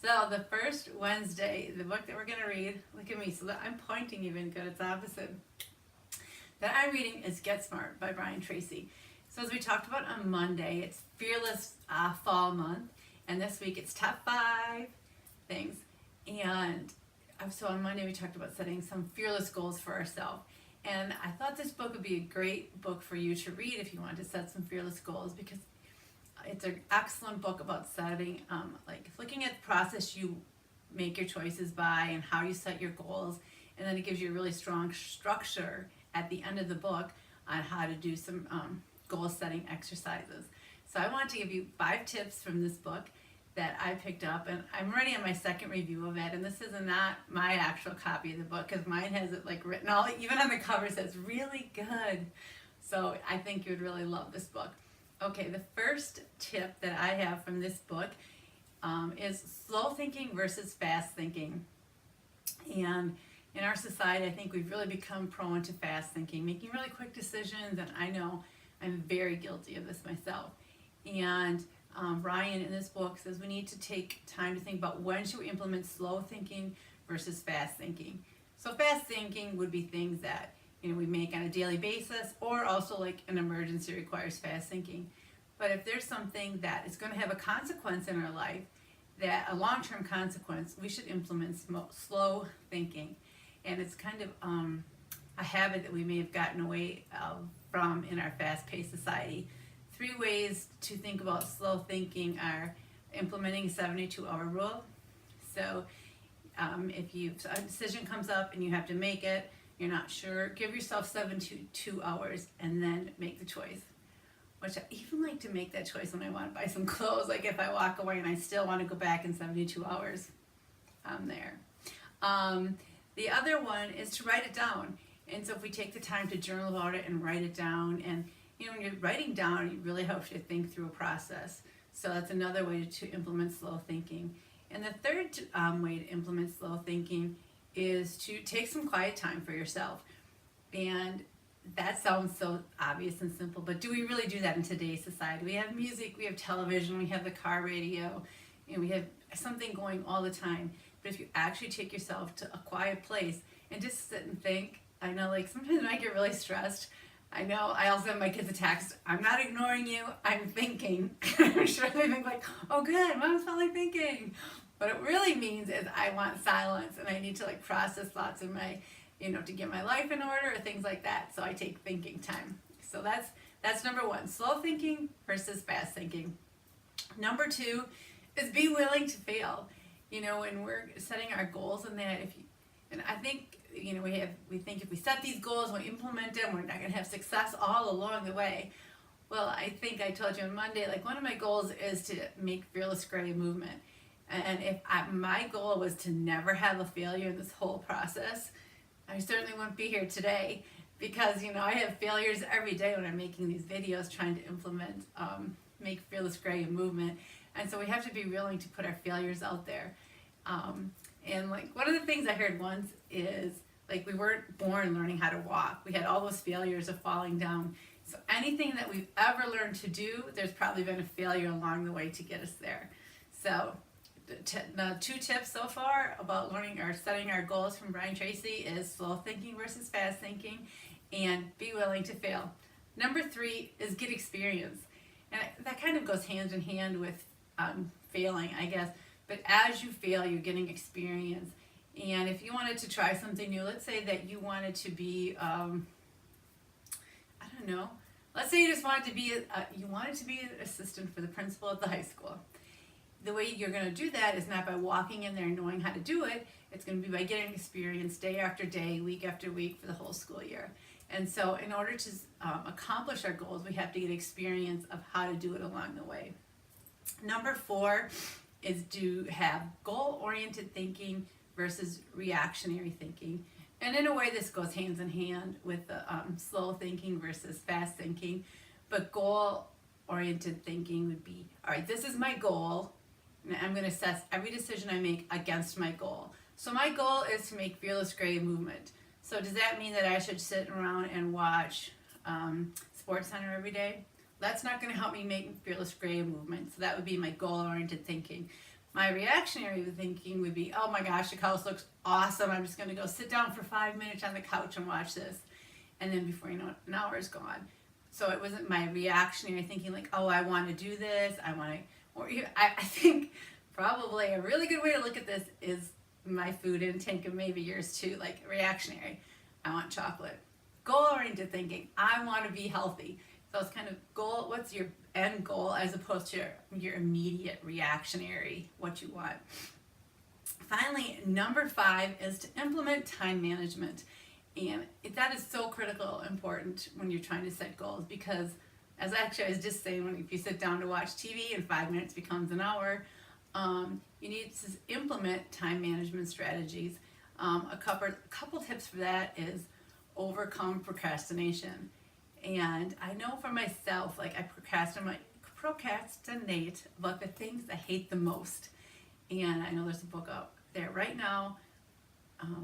So the first Wednesday, the book that we're going to read, look at me, so that I'm pointing even good, it's opposite, that I'm reading is Get Smart by Brian Tracy. So as we talked about on Monday, it's Fearless Fall Month, and this week it's top 5 things. And so on Monday we talked about setting some fearless goals for ourselves. And I thought this book would be a great book for you to read if you want to set some fearless goals, because it's an excellent book about setting, like looking at the process you make your choices by and how you set your goals. And then it gives you a really strong structure at the end of the book on how to do some goal setting exercises. So I want to give you 5 tips from this book that I picked up, and I'm already on my second review of it, and this is not my actual copy of the book because mine has it like written all, even on the cover says really good. So I think you would really love this book. Okay, the first tip that I have from this book is slow thinking versus fast thinking. And in our society, I think we've really become prone to fast thinking, making really quick decisions, and I know I'm very guilty of this myself. And Ryan in this book says we need to take time to think about when should we implement slow thinking versus fast thinking. So fast thinking would be things that we make on a daily basis, or also like an emergency requires fast thinking. But if there's something that is going to have a consequence in our life, that a long-term consequence, we should implement slow thinking. And it's kind of a habit that we may have gotten away from in our fast-paced society. 3 ways to think about slow thinking are implementing a 72-hour rule. So if a decision comes up and you have to make it, you're not sure, give yourself 72 hours and then make the choice. Which I even like to make that choice when I want to buy some clothes. Like if I walk away and I still want to go back in 72 hours, I'm there. The other one is to write it down. And so if we take the time to journal about it and write it down, and when you're writing down, you really helps you think through a process. So that's another way to implement slow thinking. And the third way to implement slow thinking is to take some quiet time for yourself. And that sounds so obvious and simple, but do we really do that in today's society? We have music, we have television, we have the car radio, we have something going all the time. But if you actually take yourself to a quiet place and just sit and think, I know like sometimes I get really stressed. I know I also have my kids a text, I'm not ignoring you, I'm thinking. I'm sure they think like, oh good, mom's probably thinking. What it really means is I want silence and I need to like process thoughts in my, to get my life in order or things like that. So I take thinking time. So that's number 1, slow thinking versus fast thinking. Number 2 is be willing to fail. When we're setting our goals and that, and I think, we think if we set these goals, we implement them, we're not going to have success all along the way. Well, I think I told you on Monday, like one of my goals is to make Fearless Gray a movement. And if my goal was to never have a failure in this whole process, I certainly wouldn't be here today, because I have failures every day when I'm making these videos trying to implement make Fearless Gray a movement. And so we have to be willing to put our failures out there. And like one of the things I heard once is like we weren't born learning how to walk. We had all those failures of falling down. So anything that we've ever learned to do, there's probably been a failure along the way to get us there. So the 2 tips so far about learning or setting our goals from Brian Tracy is slow thinking versus fast thinking, and be willing to fail. Number 3 is get experience. And that kind of goes hand in hand with failing, I guess. But as you fail, you're getting experience. And if you wanted to try something new, let's say that you wanted to be, I don't know, let's say you just wanted to be, you wanted to be an assistant for the principal at the high school. The way you're going to do that is not by walking in there and knowing how to do it. It's going to be by getting experience day after day, week after week for the whole school year. And so in order to accomplish our goals, we have to get experience of how to do it along the way. Number 4 is to have goal-oriented thinking versus reactionary thinking. And in a way, this goes hands in hand with the slow thinking versus fast thinking. But goal-oriented thinking would be, all right, this is my goal, and I'm going to assess every decision I make against my goal. So my goal is to make Fearless Gray a movement. So does that mean that I should sit around and watch Sports Center every day? That's not going to help me make Fearless Gray a movement. So that would be my goal-oriented thinking. My reactionary thinking would be, oh my gosh, the couch looks awesome. I'm just going to go sit down for 5 minutes on the couch and watch this. And then before you know it, an hour is gone. So it wasn't my reactionary thinking like, oh, I want to do this. I think probably a really good way to look at this is my food intake, and maybe yours too, like reactionary. I want chocolate. Goal-oriented thinking. I want to be healthy. So it's kind of goal, what's your end goal as opposed to your immediate reactionary, what you want. Finally, number 5 is to implement time management. And that is so critical, important when you're trying to set goals, because as I was just saying, if you sit down to watch TV and 5 minutes becomes an hour, you need to implement time management strategies. A couple tips for that is overcome procrastination. And I know for myself, like I procrastinate about the things I hate the most. And I know there's a book out there right now,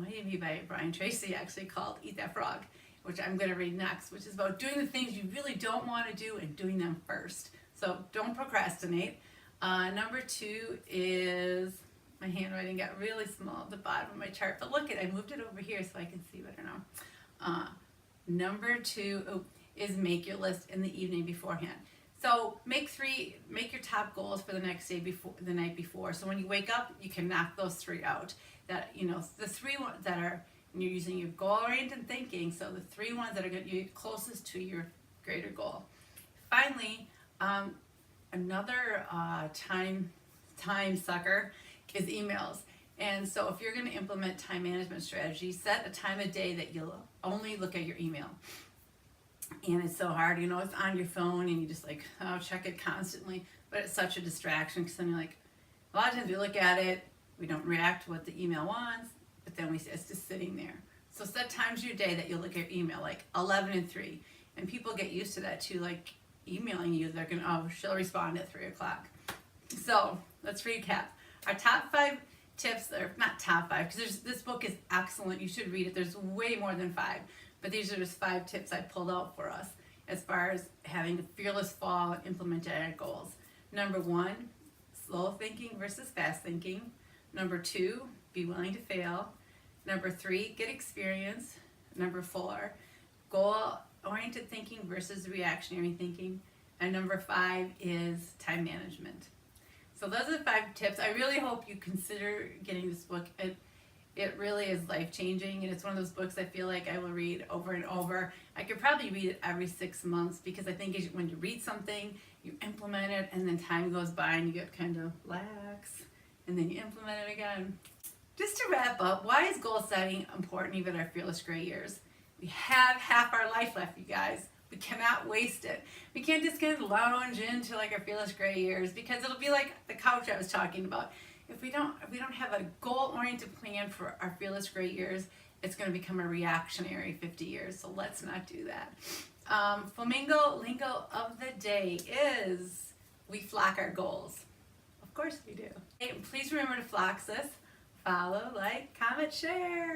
maybe by Brian Tracy actually, called Eat That Frog, which I'm going to read next, which is about doing the things you really don't want to do and doing them first. So don't procrastinate. Number 2 is, my handwriting got really small at the bottom of my chart, but look I moved it over here so I can see better now. Number 2 is make your list in the evening beforehand. So make your top goals for the next day the night before. So when you wake up, you can knock those 3 out. That, the 3 ones that are, you're using your goal-oriented thinking, so the 3 ones that are going to be closest to your greater goal. Finally, another time sucker is emails. And so if you're going to implement time management strategies, set a time of day that you'll only look at your email. And it's so hard, it's on your phone and you just check it constantly, but it's such a distraction, because then you're like, a lot of times we look at it, we don't react to what the email wants, but then it's just sitting there. So set times of your day that you'll look at your email, like 11 and 3. And people get used to that too, like emailing you, they're going to, she'll respond at 3 o'clock. So let's recap. Our top 5 tips, or not top 5, because this book is excellent, you should read it, there's way more than 5. But these are just 5 tips I pulled out for us as far as having a fearless fall and implementing our goals. Number 1, slow thinking versus fast thinking. Number 2, be willing to fail. Number 3, get experience. Number 4, goal-oriented thinking versus reactionary thinking. And number 5 is time management. So those are the 5 tips. I really hope you consider getting this book. It really is life-changing, and it's one of those books I feel like I will read over and over. I could probably read it every 6 months, because I think when you read something, you implement it, and then time goes by and you get kind of lax, and then you implement it again. Just to wrap up, why is goal setting important even in our fearless gray years? We have half our life left, you guys. We cannot waste it. We can't just kind of lounge into our fearless gray years, because it'll be like the couch I was talking about. If we don't have a goal-oriented plan for our fearless gray years, it's going to become a reactionary 50 years. So let's not do that. Flamingo lingo of the day is, we flock our goals. Of course we do. Hey, please remember to flock us. Follow, like, comment, share.